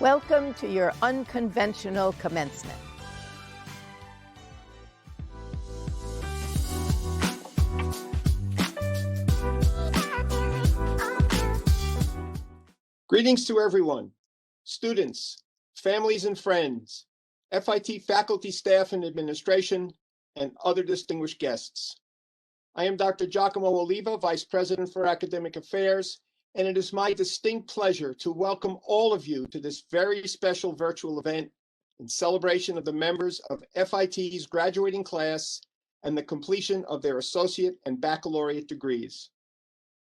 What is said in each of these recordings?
Welcome to your unconventional commencement. Greetings to everyone, students, families and friends, FIT faculty, staff, and administration, and other distinguished guests. I am Dr. Giacomo Oliva, Vice President for Academic Affairs, and it is my distinct pleasure to welcome all of you to this very special virtual event in celebration of the members of FIT's graduating class and the completion of their associate and baccalaureate degrees.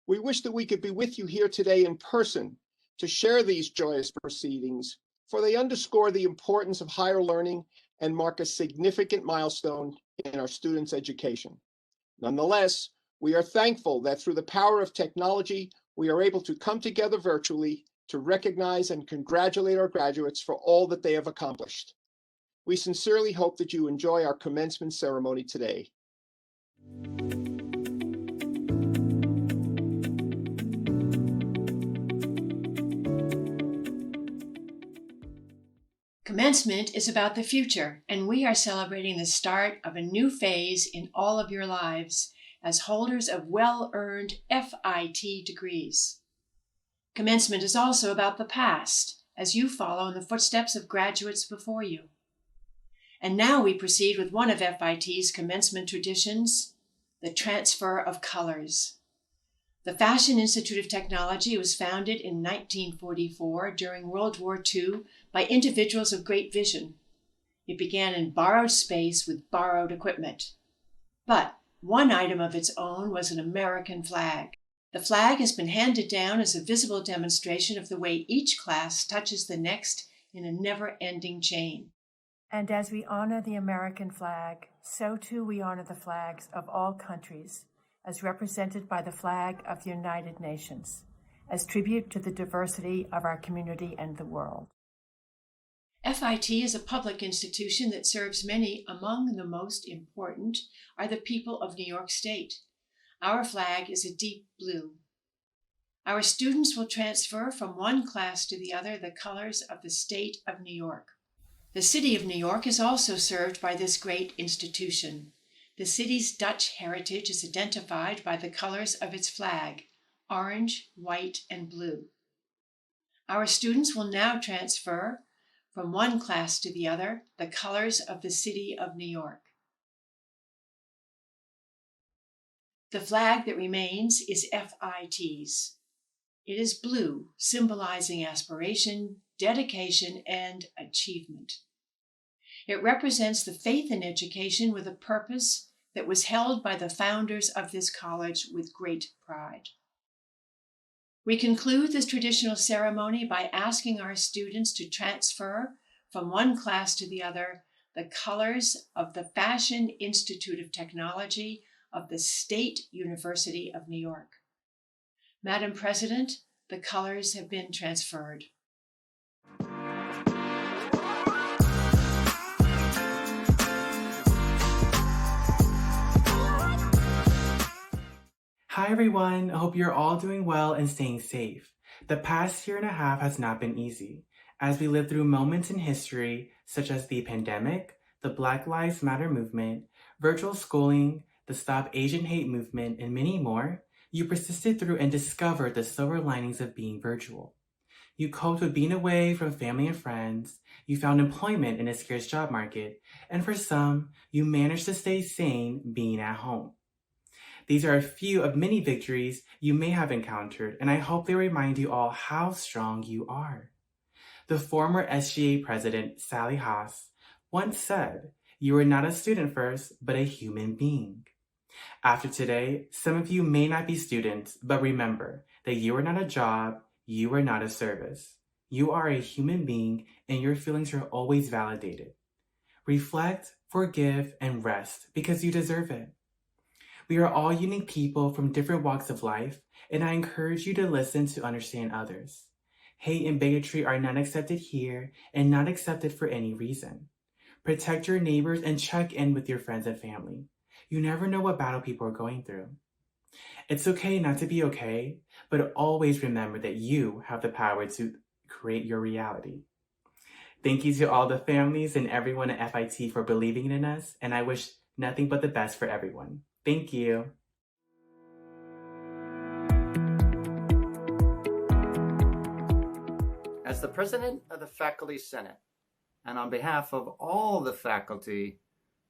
We wish that we could be with you here today in person to share these joyous proceedings, for they underscore the importance of higher learning and mark a significant milestone in our students' education. Nonetheless, we are thankful that through the power of technology, we are able to come together virtually to recognize and congratulate our graduates for all that they have accomplished. We sincerely hope that you enjoy our commencement ceremony today. Commencement is about the future, and we are celebrating the start of a new phase in all of your lives as holders of well-earned FIT degrees. Commencement is also about the past, as you follow in the footsteps of graduates before you. And now we proceed with one of FIT's commencement traditions, the transfer of colors. The Fashion Institute of Technology was founded in 1944 during World War II by individuals of great vision. It began in borrowed space with borrowed equipment. But one item of its own was an American flag. The flag has been handed down as a visible demonstration of the way each class touches the next in a never-ending chain. And as we honor the American flag, so too we honor the flags of all countries, as represented by the flag of the United Nations, as tribute to the diversity of our community and the world. FIT is a public institution that serves many. Among the most important are the people of New York State. Our flag is a deep blue. Our students will transfer from one class to the other the colors of the state of New York. The city of New York is also served by this great institution. The city's Dutch heritage is identified by the colors of its flag, orange, white, and blue. Our students will now transfer from one class to the other the colors of the city of New York. The flag that remains is FIT's. It is blue, symbolizing aspiration, dedication, and achievement. It represents the faith in education with a purpose that was held by the founders of this college with great pride. We conclude this traditional ceremony by asking our students to transfer from one class to the other the colors of the Fashion Institute of Technology of the State University of New York. Madam President, the colors have been transferred. Hi everyone, I hope you're all doing well and staying safe. The past year and a half has not been easy, as we lived through moments in history such as the pandemic, the Black Lives Matter movement, virtual schooling, the Stop Asian Hate movement, and many more. You persisted through and discovered the silver linings of being virtual. You coped with being away from family and friends, you found employment in a scarce job market, and for some, you managed to stay sane being at home. These are a few of many victories you may have encountered, and I hope they remind you all how strong you are. The former SGA president, Sally Haas, once said, "You are not a student first, but a human being." After today, some of you may not be students, but remember that you are not a job, You are not a service. You are a human being, and your feelings are always validated. Reflect, forgive, and rest because you deserve it. We are all unique people from different walks of life, and I encourage you to listen to understand others. Hate and bigotry are not accepted here and not accepted for any reason. Protect your neighbors and check in with your friends and family. You never know what battle people are going through. It's okay not to be okay, but always remember that you have the power to create your reality. Thank you to all the families and everyone at FIT for believing in us, and I wish nothing but the best for everyone. Thank you. As the president of the Faculty Senate, and on behalf of all the faculty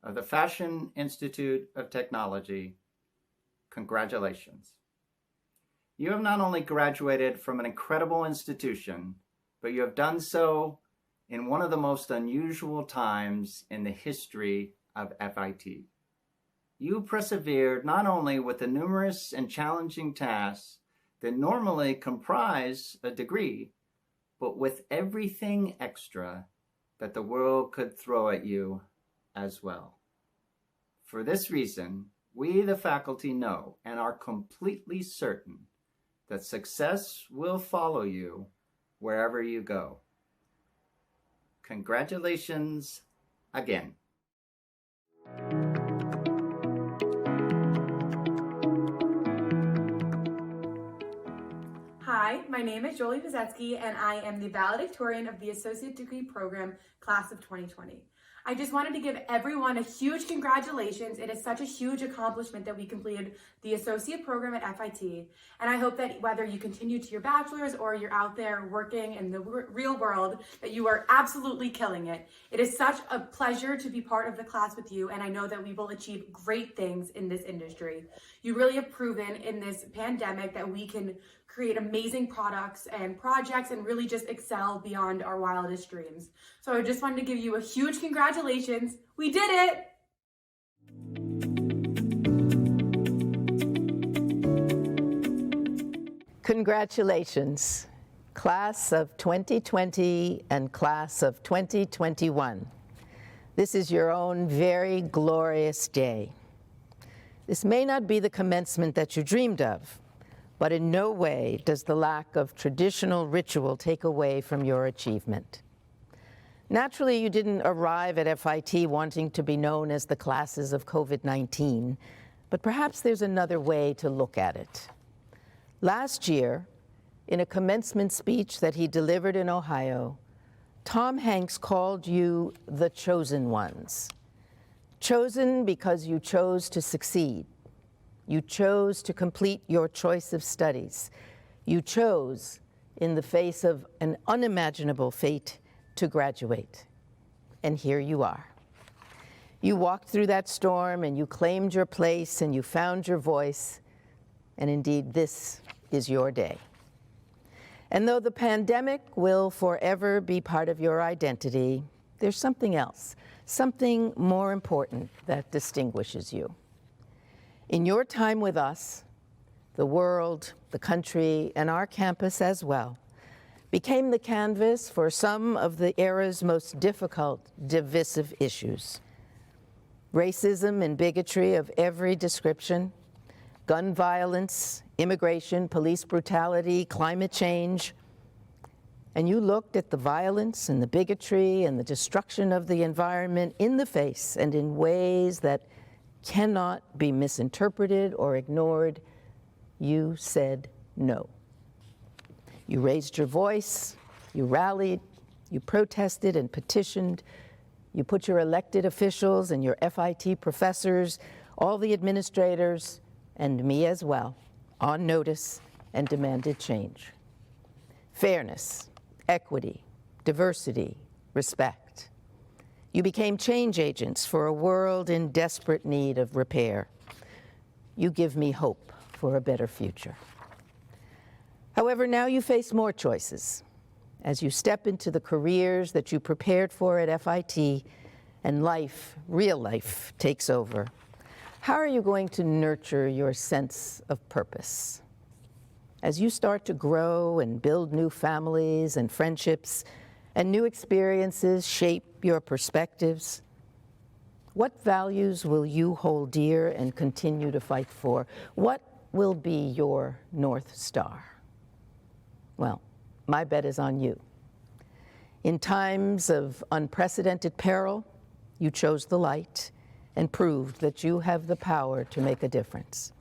of the Fashion Institute of Technology, congratulations. You have not only graduated from an incredible institution, but you have done so in one of the most unusual times in the history of FIT. You persevered not only with the numerous and challenging tasks that normally comprise a degree, but with everything extra that the world could throw at you as well. For this reason, we, the faculty, know and are completely certain that success will follow you wherever you go. Congratulations again. Hi, my name is Jolie Pazetsky, and I am the valedictorian of the Associate Degree Program, Class of 2020. I just wanted to give everyone a huge congratulations. It is such a huge accomplishment that we completed the Associate Program at FIT, and I hope that whether you continue to your bachelor's or you're out there working in the real world, that you are absolutely killing it. It is such a pleasure to be part of the class with you, and I know that we will achieve great things in this industry. You really have proven in this pandemic that we can create amazing products and projects and really just excel beyond our wildest dreams. So I just wanted to give you a huge congratulations. We did it! Congratulations, class of 2020 and class of 2021. This is your own very glorious day. This may not be the commencement that you dreamed of, but in no way does the lack of traditional ritual take away from your achievement. Naturally, you didn't arrive at FIT wanting to be known as the classes of COVID-19, but perhaps there's another way to look at it. Last year, in a commencement speech that he delivered in Ohio, Tom Hanks called you the chosen ones. Chosen because you chose to succeed. You chose to complete your choice of studies. You chose, in the face of an unimaginable fate, to graduate. And here you are. You walked through that storm and you claimed your place and you found your voice. And indeed, this is your day. And though the pandemic will forever be part of your identity, there's something else, something more important that distinguishes you. In your time with us, the world, the country, and our campus as well became the canvas for some of the era's most difficult, divisive issues. Racism and bigotry of every description, gun violence, immigration, police brutality, climate change. And you looked at the violence and the bigotry and the destruction of the environment in the face and in ways that cannot be misinterpreted or ignored. You said no. You raised your voice, you rallied, you protested and petitioned, you put your elected officials and your FIT professors, all the administrators, and me as well, on notice and demanded change. Fairness, equity, diversity, respect. You became change agents for a world in desperate need of repair. You give me hope for a better future. However, now you face more choices as you step into the careers that you prepared for at FIT and life, real life, takes over. How are you going to nurture your sense of purpose? as you start to grow and build new families and friendships, and new experiences shape your perspectives, what values will you hold dear and continue to fight for? What will be your North Star? Well, my bet is on you. In times of unprecedented peril, you chose the light and proved that you have the power to make a difference.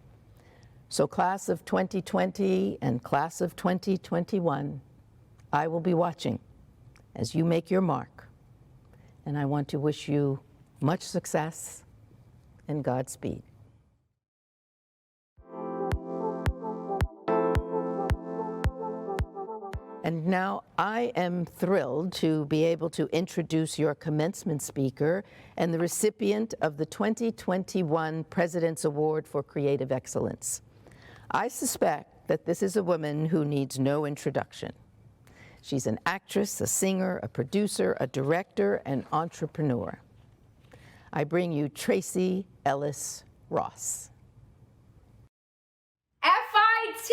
So class of 2020 and class of 2021, I will be watching as you make your mark. And I want to wish you much success and Godspeed. And now I am thrilled to be able to introduce your commencement speaker and the recipient of the 2021 President's Award for Creative Excellence. I suspect that this is a woman who needs no introduction. She's an actress, a singer, a producer, a director, and entrepreneur. I bring you Tracee Ellis Ross. FIT!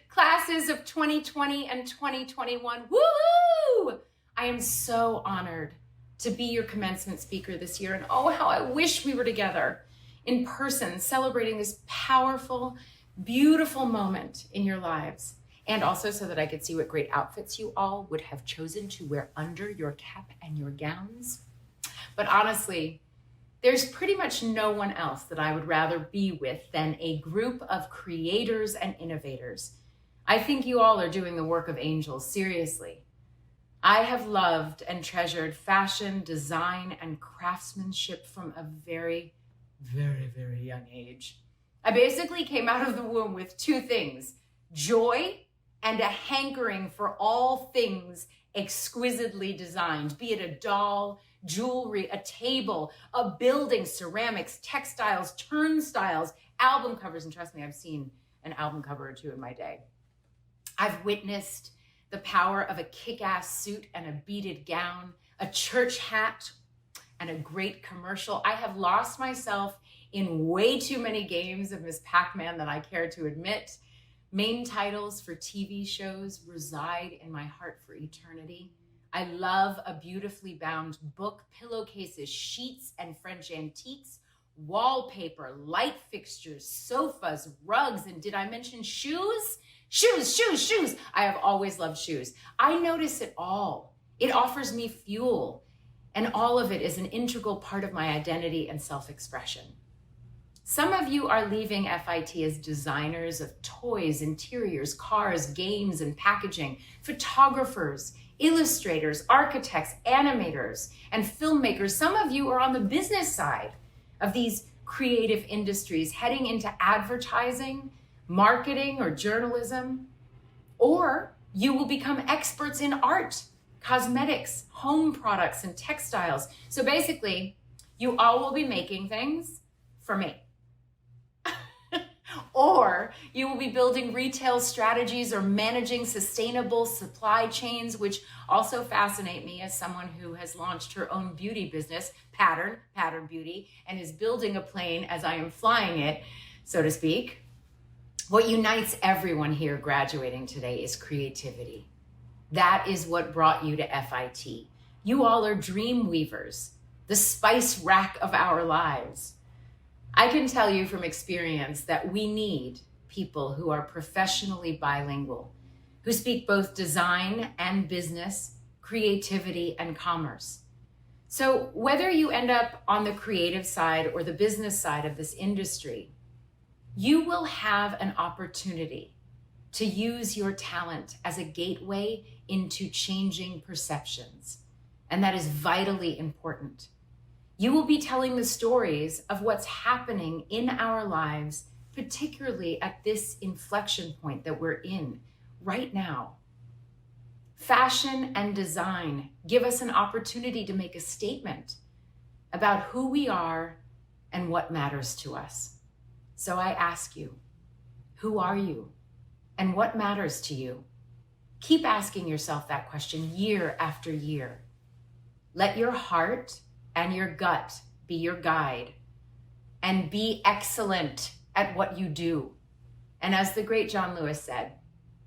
Classes of 2020 and 2021, woohoo! I am so honored to be your commencement speaker this year, and oh, how I wish we were together in person, celebrating this powerful, beautiful moment in your lives. And also so that I could see what great outfits you all would have chosen to wear under your cap and your gowns. But honestly, there's pretty much no one else that I would rather be with than a group of creators and innovators. I think you all are doing the work of angels, seriously. I have loved and treasured fashion, design, and craftsmanship from a very, very, very young age. I basically came out of the womb with two things: joy and a hankering for all things exquisitely designed, be it a doll, jewelry, a table, a building, ceramics, textiles, turnstiles, album covers, and trust me, I've seen an album cover or two in my day. I've witnessed the power of a kick-ass suit and a beaded gown, a church hat, and a great commercial. I have lost myself in way too many games of Miss Pac-Man than I care to admit. Main titles for TV shows reside in my heart for eternity. I love a beautifully bound book, pillowcases, sheets, and French antiques, wallpaper, light fixtures, sofas, rugs, and did I mention shoes? Shoes. I have always loved shoes. I notice it all. It offers me fuel, and all of it is an integral part of my identity and self-expression. Some of you are leaving FIT as designers of toys, interiors, cars, games, and packaging, photographers, illustrators, architects, animators, and filmmakers. Some of you are on the business side of these creative industries, heading into advertising, marketing, or journalism. Or you will become experts in art, cosmetics, home products, and textiles. So basically, you all will be making things for me. Or you will be building retail strategies or managing sustainable supply chains, which also fascinate me as someone who has launched her own beauty business, Pattern Beauty, and is building a plane as I am flying it, so to speak. What unites everyone here graduating today is creativity. That is what brought you to FIT. You all are dream weavers, the spice rack of our lives. I can tell you from experience that we need people who are professionally bilingual, who speak both design and business, creativity and commerce. So whether you end up on the creative side or the business side of this industry, you will have an opportunity to use your talent as a gateway into changing perceptions. And that is vitally important. You will be telling the stories of what's happening in our lives, particularly at this inflection point that we're in right now. Fashion and design give us an opportunity to make a statement about who we are and what matters to us. So I ask you, who are you and what matters to you? Keep asking yourself that question year after year. Let your heart and your gut be your guide, and be excellent at what you do. And as the great John Lewis said,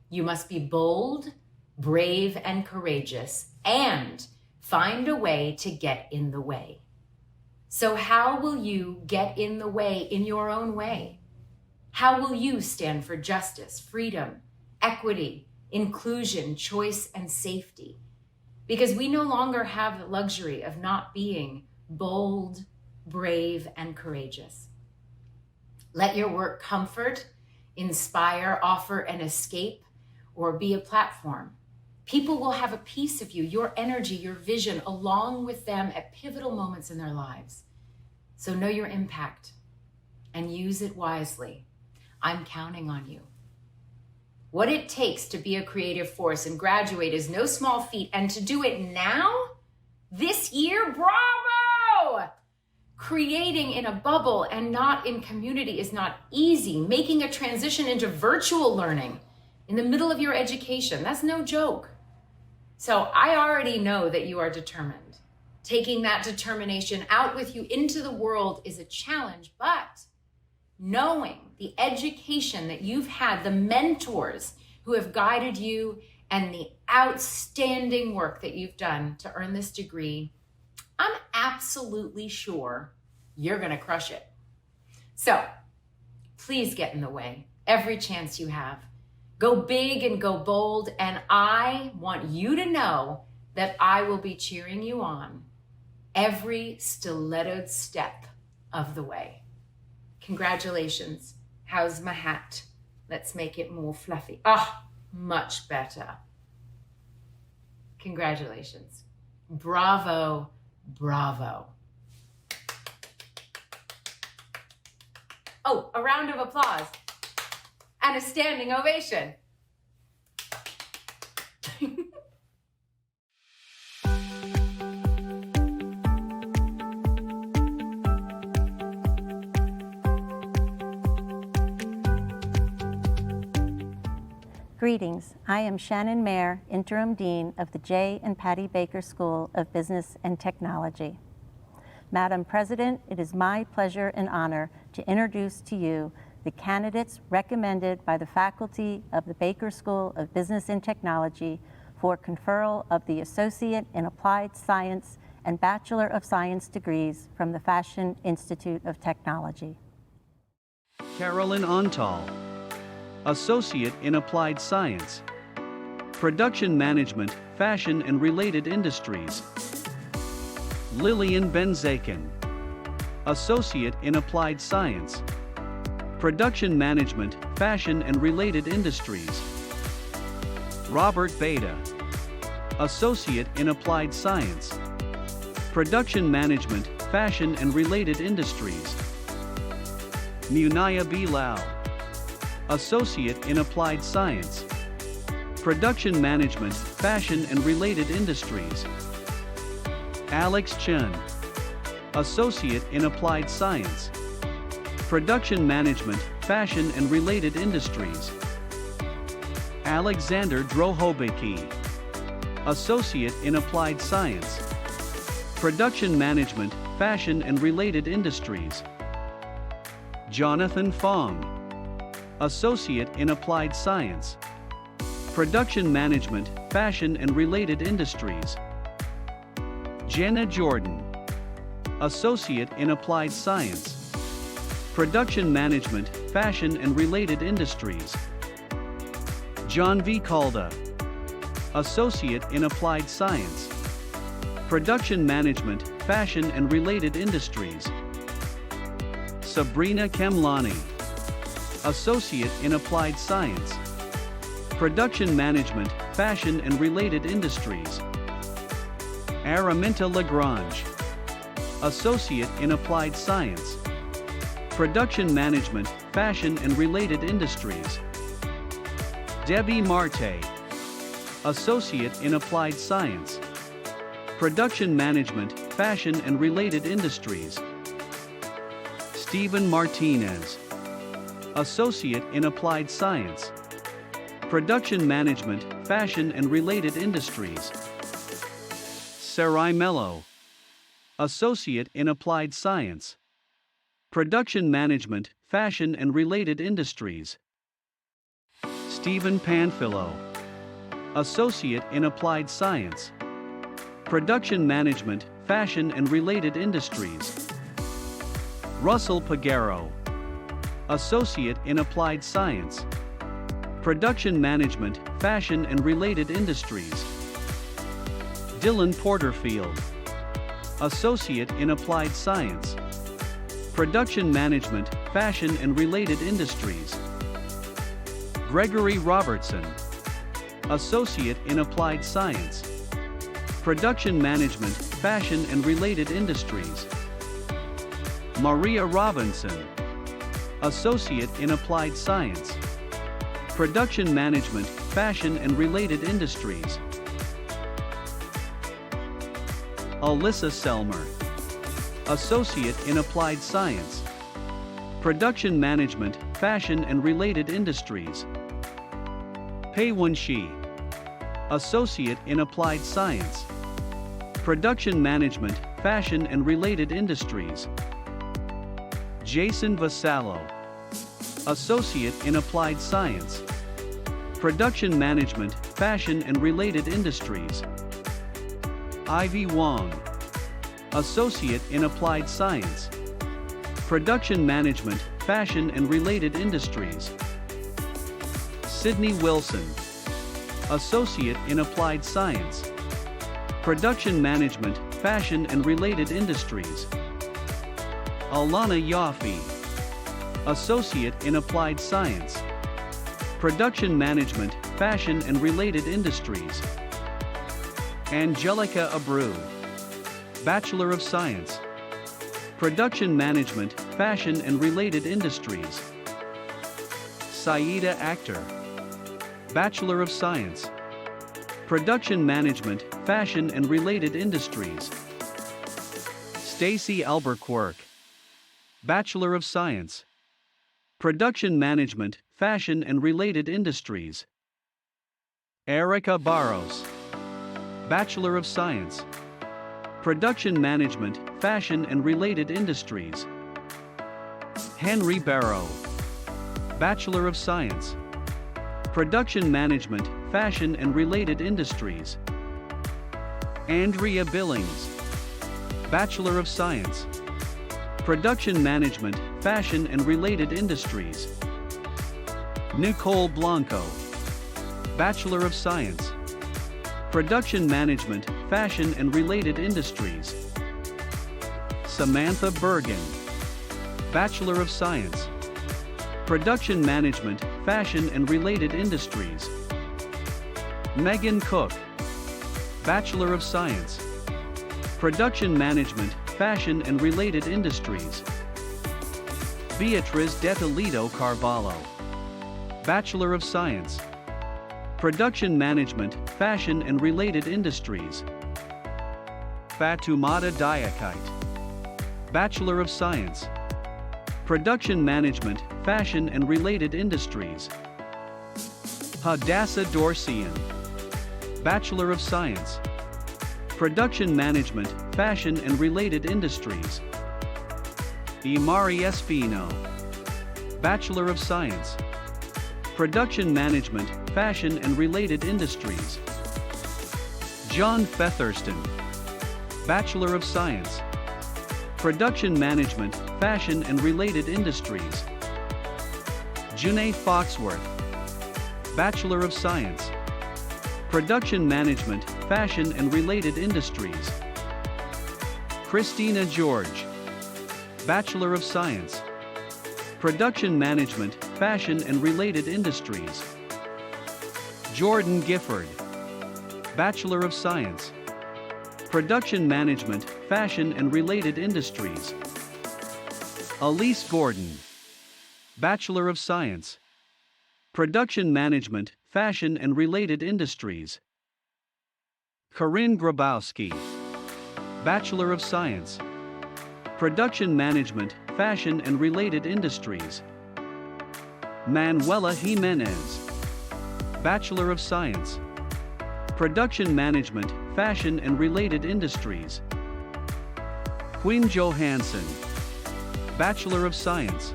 you must be bold, brave, and courageous, and find a way to get in the way. So how will you get in the way in your own way? How will you stand for justice, freedom, equity, inclusion, choice, and safety? Because we no longer have the luxury of not being bold, brave, and courageous. Let your work comfort, inspire, offer an escape, or be a platform. People will have a piece of you, your energy, your vision, along with them at pivotal moments in their lives. So know your impact and use it wisely. I'm counting on you. What it takes to be a creative force and graduate is no small feat, and to do it now, this year, bravo! Creating in a bubble and not in community is not easy. Making a transition into virtual learning in the middle of your education, that's no joke. So I already know that you are determined. Taking that determination out with you into the world is a challenge, but knowing the education that you've had, the mentors who have guided you, and the outstanding work that you've done to earn this degree, I'm absolutely sure you're going to crush it. So please get in the way every chance you have. Go big and go bold, and I want you to know that I will be cheering you on every stilettoed step of the way. Congratulations. How's my hat? Let's make it more fluffy. Ah, much better. Congratulations. Bravo, bravo. Oh, a round of applause and a standing ovation. Greetings. I am Shannon Mayer, Interim Dean of the J. and Patty Baker School of Business and Technology. Madam President, it is my pleasure and honor to introduce to you the candidates recommended by the faculty of the Baker School of Business and Technology for conferral of the Associate in Applied Science and Bachelor of Science degrees from the Fashion Institute of Technology. Carolyn Ontal, Associate in Applied Science, Production Management, Fashion and Related Industries. Lillian Benzaken, Associate in Applied Science, Production Management, Fashion and Related Industries. Robert Beta, Associate in Applied Science, Production Management, Fashion and Related Industries. Munaya B. Lau, Associate in Applied Science, Production Management, Fashion and Related Industries. Alex Chen, Associate in Applied Science, Production Management, Fashion and Related Industries. Alexander Drohobicki, Associate in Applied Science, Production Management, Fashion and Related Industries. Jonathan Fong, Associate in Applied Science, Production Management, Fashion and Related Industries. Jenna Jordan, Associate in Applied Science, Production Management, Fashion and Related Industries. John V. Calda, Associate in Applied Science, Production Management, Fashion and Related Industries. Sabrina Kemlani, Associate in Applied Science, Production Management, Fashion and Related Industries. Araminta Lagrange, Associate in Applied Science, Production Management, Fashion and Related Industries. Debbie Marte, Associate in Applied Science, Production Management, Fashion and Related Industries. Stephen Martinez, Associate in Applied Science, Production Management, Fashion and Related Industries. Sarai Mello, Associate in Applied Science, Production Management, Fashion and Related Industries. Stephen Panfilo, Associate in Applied Science, Production Management, Fashion and Related Industries. Russell Pagaro, Associate in Applied Science, Production Management, Fashion and Related Industries. Dylan Porterfield, Associate in Applied Science, Production Management, Fashion and Related Industries. Gregory Robertson, Associate in Applied Science, Production Management, Fashion and Related Industries. Maria Robinson, Associate in Applied Science, Production Management, Fashion and Related Industries. Alyssa Selmer, Associate in Applied Science, Production Management, Fashion and Related Industries. Peiwen Shi, Associate in Applied Science, Production Management, Fashion and Related Industries. Jason Vasallo, Associate in Applied Science, Production Management, Fashion and Related Industries. Ivy Wong, Associate in Applied Science, Production Management, Fashion and Related Industries. Sydney Wilson, Associate in Applied Science, Production Management, Fashion and Related Industries. Alana Yaffe, Associate in Applied Science, Production Management, Fashion and Related Industries. Angelica Abreu, Bachelor of Science, Production Management, Fashion and Related Industries. Saida Akhtar, Bachelor of Science, Production Management, Fashion and Related Industries. Stacy Albuquerque, Bachelor of Science, Production Management, Fashion and Related Industries. Erica Barros, Bachelor of Science, Production Management, Fashion and Related Industries. Henry Barrow, Bachelor of Science, Production Management, Fashion and Related Industries. Andrea Billings, Bachelor of Science, Production Management, Fashion and Related Industries. Nicole Blanco, Bachelor of Science, Production Management, Fashion and Related Industries. Samantha Bergen, Bachelor of Science, Production Management, Fashion and Related Industries. Megan Cook, Bachelor of Science, Production Management, Fashion and Related Industries. Beatriz de Toledo Carvalho, Bachelor of Science, Production Management, Fashion and Related Industries. Fatoumata Diakite, Bachelor of Science, Production Management, Fashion and Related Industries. Hadassah Dorsian, Bachelor of Science, Production Management, Fashion and Related Industries. Imari Espino, Bachelor of Science, Production Management, Fashion and Related Industries. John Featherston, Bachelor of Science, Production Management, Fashion and Related Industries. Junae Foxworth, Bachelor of Science, Production Management, Fashion and Related Industries. Christina George, Bachelor of Science, Production Management, Fashion and Related Industries. Jordan Gifford, Bachelor of Science, Production Management, Fashion and Related Industries. Elise Gordon, Bachelor of Science, Production Management, Fashion and Related Industries. Corinne Grabowski, Bachelor of Science, Production Management, Fashion and Related Industries. Manuela Jimenez, Bachelor of Science, Production Management, Fashion and Related Industries. Quinn Johansson, Bachelor of Science,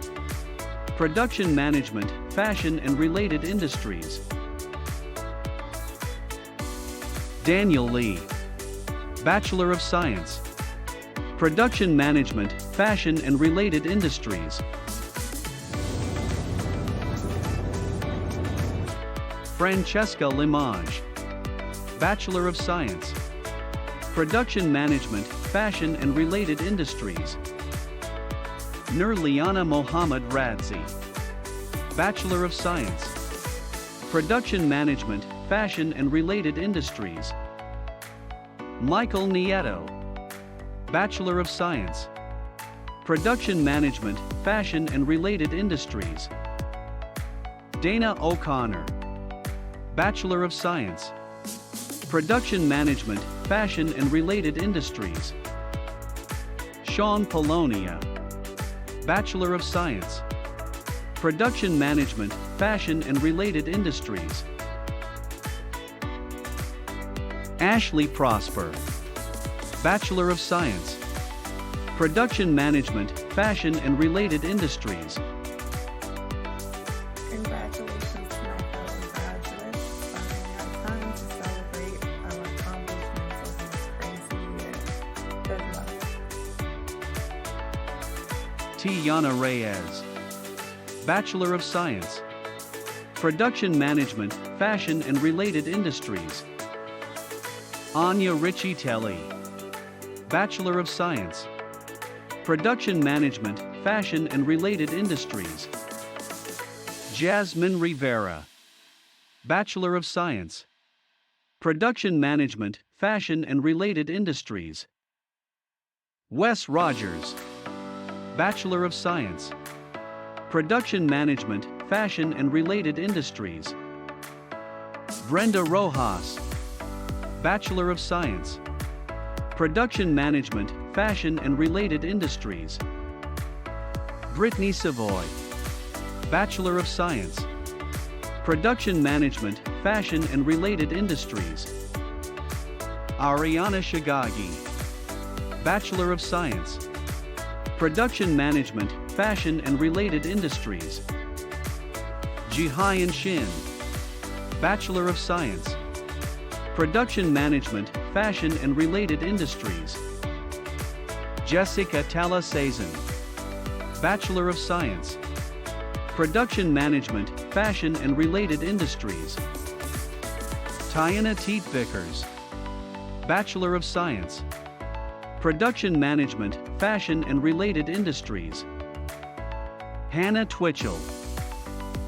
Production Management, Fashion and Related Industries. Daniel Lee, Bachelor of Science, Production Management, Fashion and Related Industries. Francesca Limage, Bachelor of Science, Production Management, Fashion and Related Industries. Nurliana Mohammad Radzi, Bachelor of Science, Production Management, Fashion and Related Industries. Michael Nieto, Bachelor of Science, Production Management, Fashion and Related Industries. Dana O'Connor, Bachelor of Science, Production Management, Fashion and Related Industries. Sean Polonia, Bachelor of Science, Production Management, Fashion and Related Industries. Ashley Prosper, Bachelor of Science, Production Management, Fashion and Related Industries. Congratulations to my fellow graduates. We have time to celebrate our accomplishments over this crazy year. Good luck. Tiana Reyes, Bachelor of Science, Production Management, Fashion and Related Industries. Anya Riccitelli, Bachelor of Science, Production Management, Fashion and Related Industries. Jasmine Rivera, Bachelor of Science, Production Management, Fashion and Related Industries. Wes Rogers, Bachelor of Science, Production Management, Fashion and Related Industries. Brenda Rojas, Bachelor of Science, Production Management, Fashion and Related Industries. Brittany Savoy, Bachelor of Science, Production Management, Fashion and Related Industries. Ariana Shigagi, Bachelor of Science, Production Management, Fashion and Related Industries. Jihyun Shin, Bachelor of Science, Production Management, Fashion and Related Industries. Jessica Talasazan, Bachelor of Science, Production Management, Fashion and Related Industries. Tiana Teet Vickers, Bachelor of Science, Production Management, Fashion and Related Industries. Hannah Twitchell,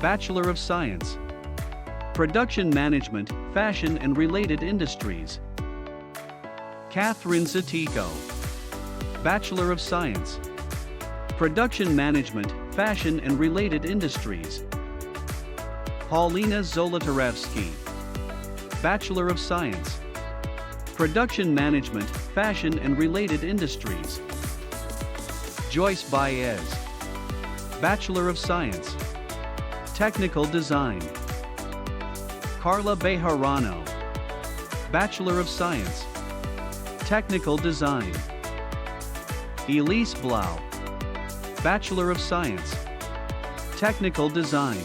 Bachelor of Science, Production Management, Fashion and Related Industries. Catherine Zatiko, Bachelor of Science, Production Management, Fashion and Related Industries. Paulina Zolotarevsky, Bachelor of Science, Production Management, Fashion and Related Industries. Joyce Baez, Bachelor of Science, Technical Design. Carla Bejarano, Bachelor of Science, Technical Design. Elise Blau, Bachelor of Science, Technical Design.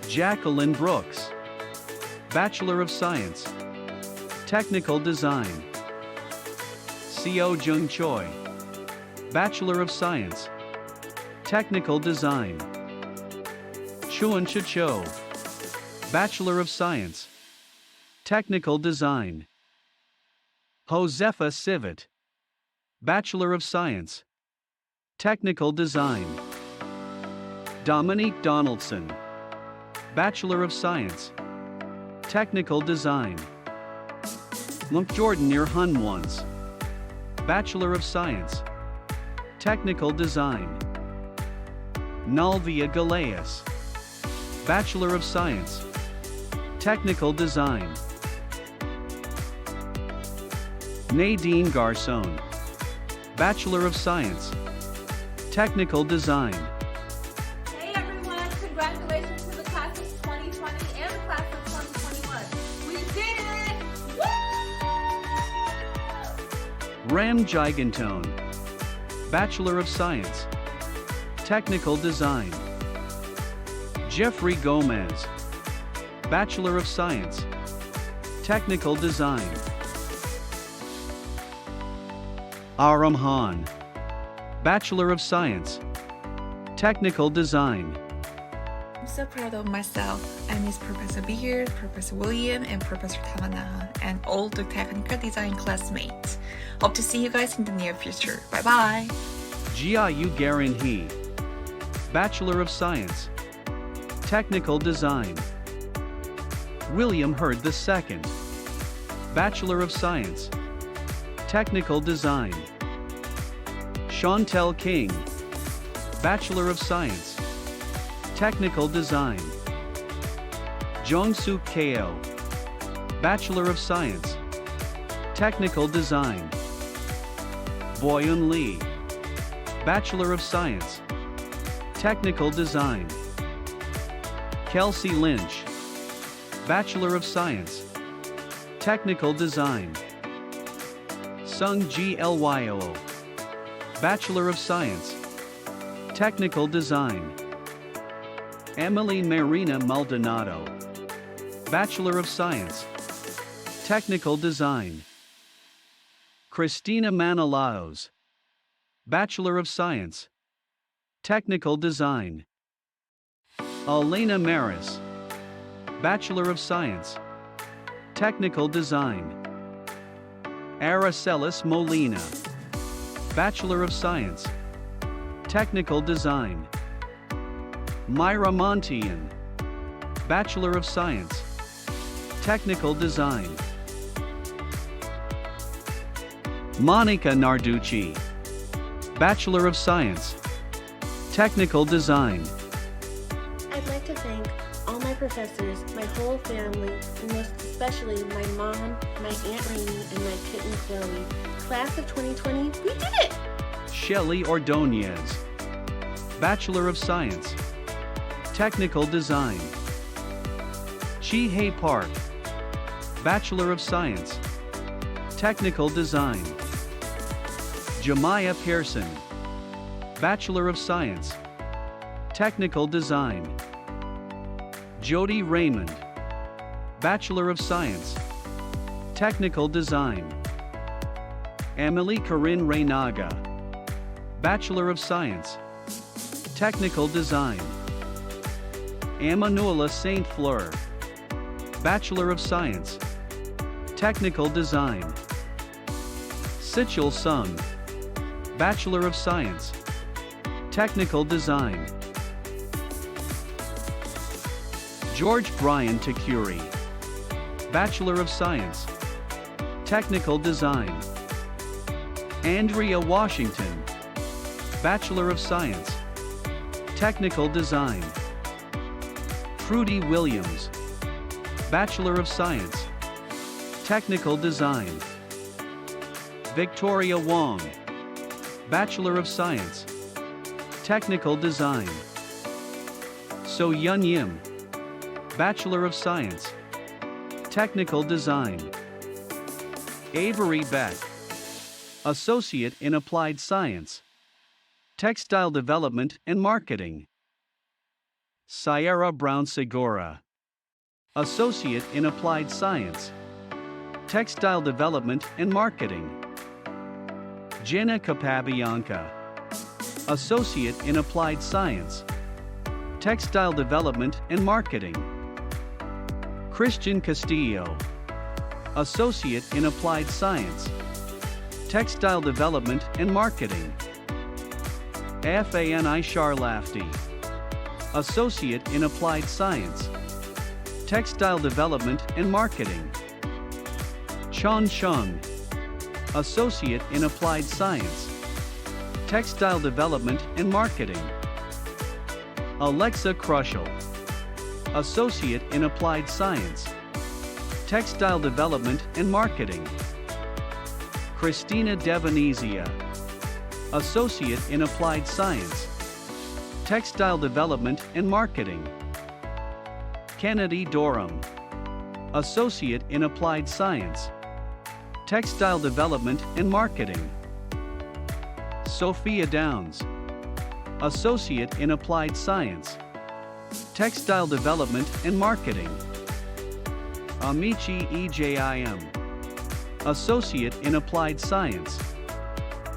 Jacqueline Brooks, Bachelor of Science, Technical Design. Seo Jung Choi, Bachelor of Science, Technical Design. Chuan Cho, Bachelor of Science, Technical Design. Josefa Civet, Bachelor of Science, Technical Design. Dominique Donaldson, Bachelor of Science, Technical Design. Jordan Irhunwans, Bachelor of Science, Technical Design. Nalvia Galeas, Bachelor of Science, Technical Design. Nadine Garcon, Bachelor of Science, Technical Design. Hey everyone, congratulations to the class of 2020 and the class of 2021. We did it! Woo! Ram Gigantone, Bachelor of Science, Technical Design. Jeffrey Gomez, Bachelor of Science, Technical Design. Aram Han, Bachelor of Science, Technical Design. I'm so proud of myself. I miss Professor Beard, Professor William, and Professor Tamana, and all the technical design classmates. Hope to see you guys in the near future. Bye bye. Jiayu Garin He, Bachelor of Science, Technical Design. William Hurd II, Bachelor of Science, Technical Design. Chantel King, Bachelor of Science, Technical Design. Jongsook Ko, Bachelor of Science, Technical Design. Boyun Lee, Bachelor of Science, Technical Design. Kelsey Lynch, Bachelor of Science, Technical Design. Sung Ji Lyo, Bachelor of Science, Technical Design. Emily Marina Maldonado, Bachelor of Science, Technical Design. Christina Manalaos, Bachelor of Science, Technical Design. Elena Maris, Bachelor of Science, Technical Design. Aracelis Molina, Bachelor of Science, Technical Design. Myra Montian, Bachelor of Science, Technical Design. Monica Narducci, Bachelor of Science, Technical Design. I'd like to thank all my professors, my whole family, and most especially my mom, my Aunt Rainey, and my kitten Chloe. Class of 2020, we did it! Shelley Ordonez, Bachelor of Science, Technical Design. Chi-Hei Park, Bachelor of Science, Technical Design. Jemiah Pearson, Bachelor of Science, Technical Design. Jody Raymond, Bachelor of Science, Technical Design. Emily Corinne Reynaga, Bachelor of Science, Technical Design. Emanuela Saint Fleur, Bachelor of Science, Technical Design. Sichel Sung, Bachelor of Science, Technical Design. George Brian Takuri, Bachelor of Science, Technical Design. Andrea Washington, Bachelor of Science, Technical Design. Trudy Williams, Bachelor of Science, Technical Design. Victoria Wong, Bachelor of Science, Technical Design. So Yun Yim, Bachelor of Science, Technical Design. Avery Beck, Associate in Applied Science, Textile Development and Marketing. Sierra Brown Segura, Associate in Applied Science, Textile Development and Marketing. Jenna Capabianca, Associate in Applied Science, Textile Development and Marketing. Christian Castillo, Associate in Applied Science, Textile Development and Marketing. Fani Sharlafty, Associate in Applied Science, Textile Development and Marketing. Chon Chung, Associate in Applied Science, Textile Development and Marketing. Alexa Krushel, Associate in Applied Science, Textile Development and Marketing. Christina Devenezia, Associate in Applied Science, Textile Development and Marketing. Kennedy Dorham, Associate in Applied Science, Textile Development and Marketing. Sophia Downs, Associate in Applied Science, Textile Development and Marketing. Amici EJIM, Associate in Applied Science,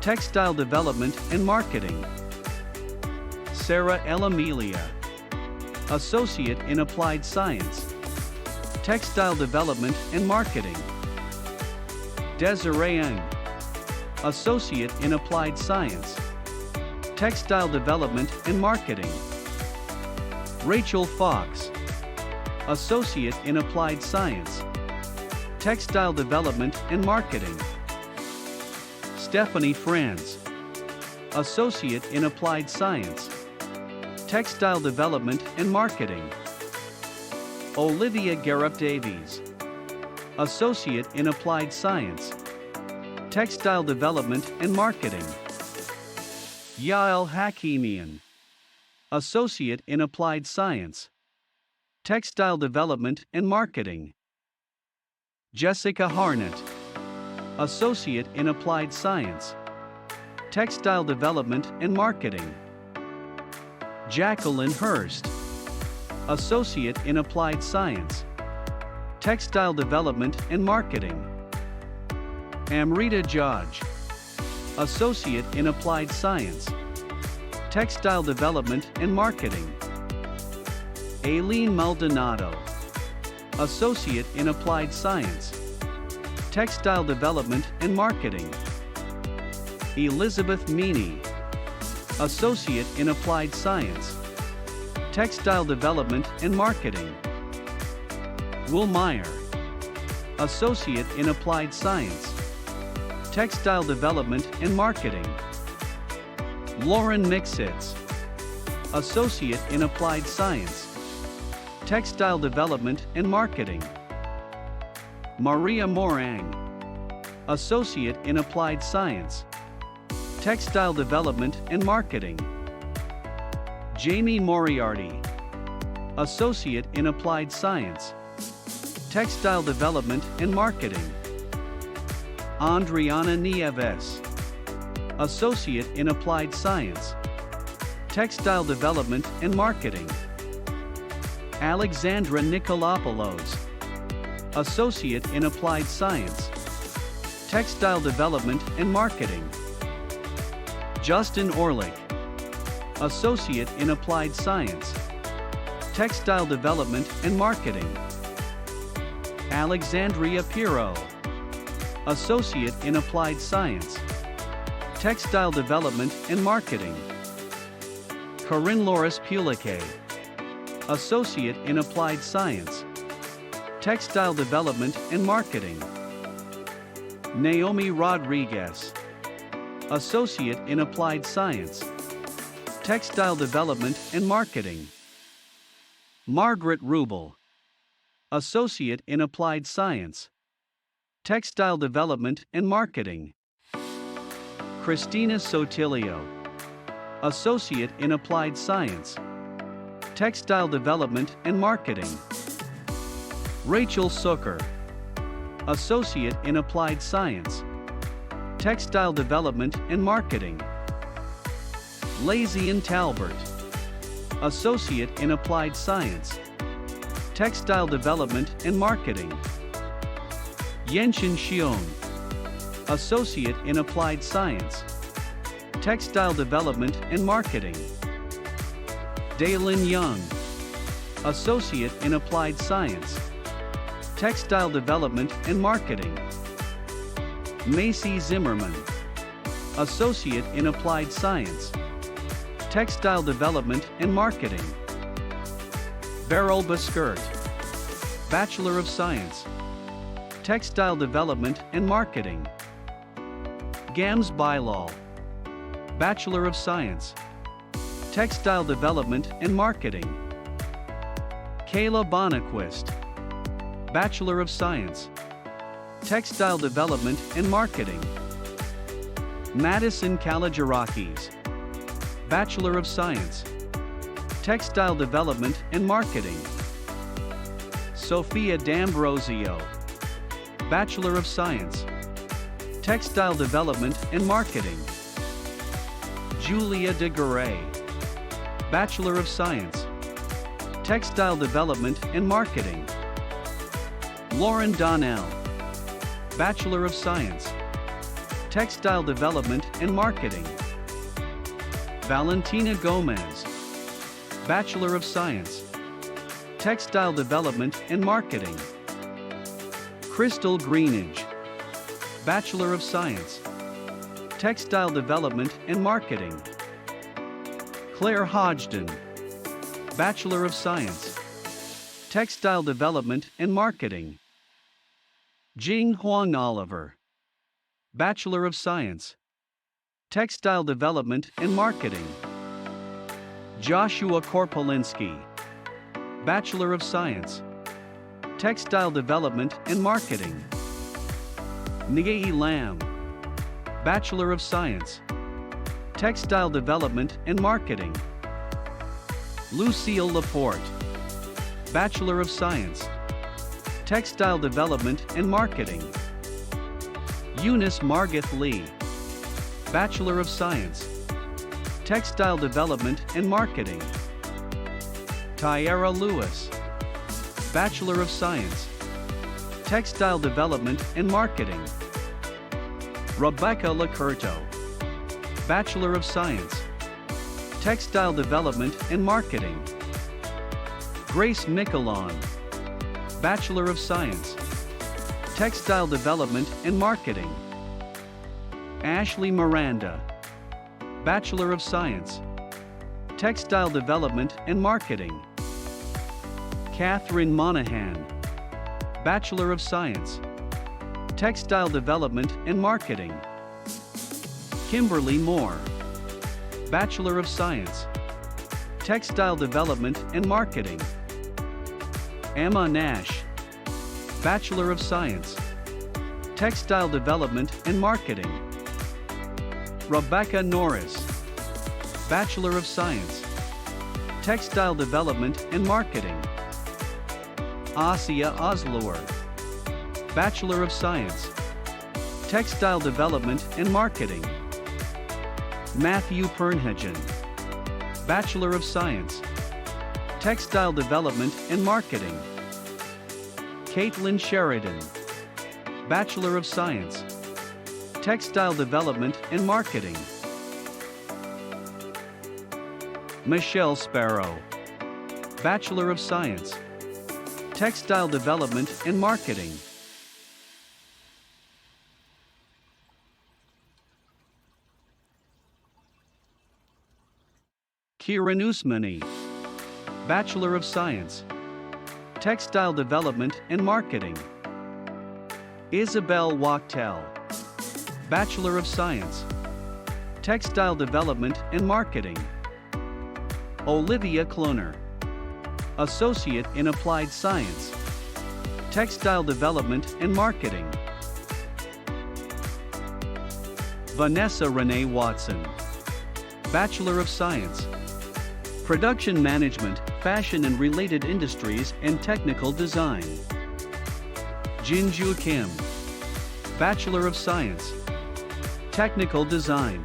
Textile Development and Marketing. Sarah L. Amelia, Associate in Applied Science, Textile Development and Marketing. Desiree Ng, Associate in Applied Science, Textile Development and Marketing. Rachel Fox, Associate in Applied Science, Textile Development and Marketing. Stephanie Franz, Associate in Applied Science, Textile Development and Marketing. Olivia Garup Davies, Associate in Applied Science, Textile Development and Marketing. Yael Hakimian, Associate in Applied Science, Textile Development and Marketing. Jessica Harnett, Associate in Applied Science, Textile Development and Marketing. Jacqueline Hurst, Associate in Applied Science, Textile Development and Marketing. Amrita Judge, Associate in Applied Science, Textile Development and Marketing. Aileen Maldonado, Associate in Applied Science, Textile Development and Marketing. Elizabeth Meany, Associate in Applied Science, Textile Development and Marketing. Will Meyer, Associate in Applied Science, Textile Development and Marketing. Lauren Mixitz, Associate in Applied Science, Textile Development and Marketing. Maria Morang, Associate in Applied Science, Textile Development and Marketing. Jamie Moriarty, Associate in Applied Science, Textile Development and Marketing. Andriana Nieves, Associate in Applied Science, Textile Development and Marketing. Alexandra Nikolopoulos, Associate in Applied Science, Textile Development and Marketing. Justin Orlick, Associate in Applied Science, Textile Development and Marketing. Alexandria Pirro, Associate in Applied Science, Textile Development and Marketing. Corinne Loris Pulique, Associate in Applied Science, Textile Development and Marketing. Naomi Rodriguez, Associate in Applied Science, Textile Development and Marketing. Margaret Rubel, Associate in Applied Science, Textile Development and Marketing. Christina Sotilio, Associate in Applied Science, Textile Development and Marketing. Rachel Zucker, Associate in Applied Science, Textile Development and Marketing. Lazian Talbert, Associate in Applied Science, Textile Development and Marketing. Yenshin Xiong, Associate in Applied Science, Textile Development and Marketing. Daylin Young, Associate in Applied Science, Textile Development and Marketing. Macy Zimmerman, Associate in Applied Science, Textile Development and Marketing. Beryl Buskert, Bachelor of Science, Textile Development and Marketing. Gams Bilal, Bachelor of Science, Textile Development and Marketing. Kayla Bonnequist, Bachelor of Science, Textile Development and Marketing. Madison Kalajarakis, Bachelor of Science, Textile Development and Marketing. Sophia D'Ambrosio, Bachelor of Science, Textile Development and Marketing. Julia de Garay, Bachelor of Science, Textile Development and Marketing. Lauren Donnell, Bachelor of Science, Textile Development and Marketing. Valentina Gomez, Bachelor of Science, Textile Development and Marketing. Crystal Greenidge, Bachelor of Science, Textile Development and Marketing. Claire Hodgdon, Bachelor of Science, Textile Development and Marketing. Jing Huang Oliver, Bachelor of Science, Textile Development and Marketing. Joshua Korpolinski, Bachelor of Science, Textile Development and Marketing. Ngai Lam, Bachelor of Science, Textile Development and Marketing. Lucille Laporte, Bachelor of Science, Textile Development and Marketing. Eunice Margath Lee, Bachelor of Science, Textile Development and Marketing. Tyara Lewis, Bachelor of Science, Textile Development and Marketing. Rebecca Lacurto, Bachelor of Science, Textile Development and Marketing. Grace Michelon, Bachelor of Science, Textile Development and Marketing. Ashley Miranda, Bachelor of Science, Textile Development and Marketing. Catherine Monahan, Bachelor of Science, Textile Development and Marketing. Kimberly Moore, Bachelor of Science, Textile Development and Marketing. Emma Nash, Bachelor of Science, Textile Development and Marketing. Rebecca Norris, Bachelor of Science, Textile Development and Marketing. Asia Oslauer, Bachelor of Science, Textile Development and Marketing. Matthew Pernhagen, Bachelor of Science, Textile Development and Marketing. Caitlin Sheridan, Bachelor of Science, Textile Development and Marketing. Michelle Sparrow, Bachelor of Science, Textile Development and Marketing. Kiran Usmani, Bachelor of Science, Textile Development and Marketing. Isabel Wachtel, Bachelor of Science, Textile Development and Marketing. Olivia Kloner, Associate in Applied Science, Textile Development and Marketing. Vanessa Renee Watson, Bachelor of Science, Production Management, Fashion and Related Industries and Technical Design. Jinju Kim, Bachelor of Science, Technical Design.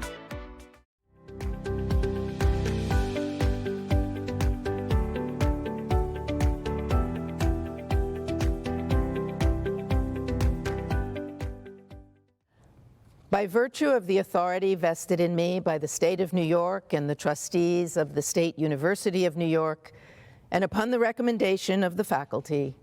By virtue of the authority vested in me by the State of New York and the trustees of the State University of New York, and upon the recommendation of the faculty,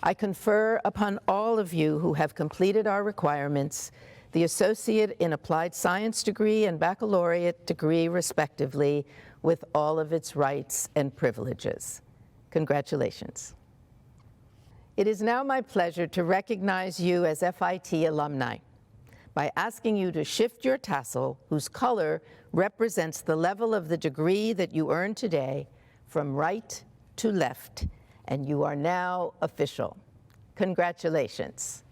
I confer upon all of you who have completed our requirements the Associate in Applied Science degree and Baccalaureate degree, respectively, with all of its rights and privileges. Congratulations. It is now my pleasure to recognize you as FIT alumni by asking you to shift your tassel, whose color represents the level of the degree that you earned today, from right to left, and you are now official. Congratulations.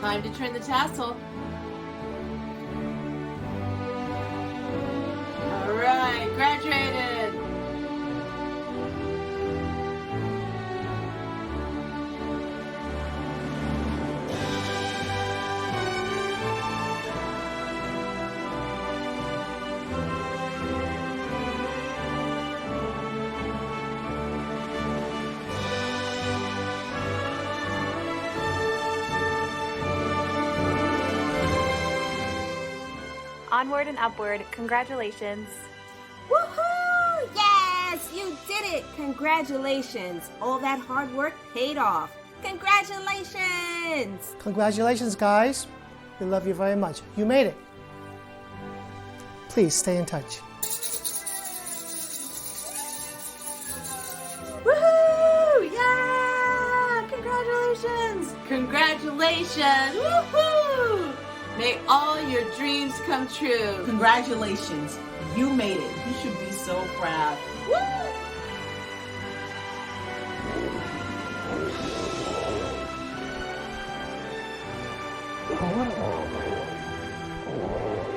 Time to turn the tassel. All right, graduated. Onward and upward. Congratulations. Woohoo! Yes, you did it. Congratulations. All that hard work paid off. Congratulations. Congratulations, guys. We love you very much. You made it. Please stay in touch. Woohoo! Yeah! Congratulations. Congratulations! Woohoo! May all your dreams come true. Congratulations. You made it. You should be so proud. Woo! Oh.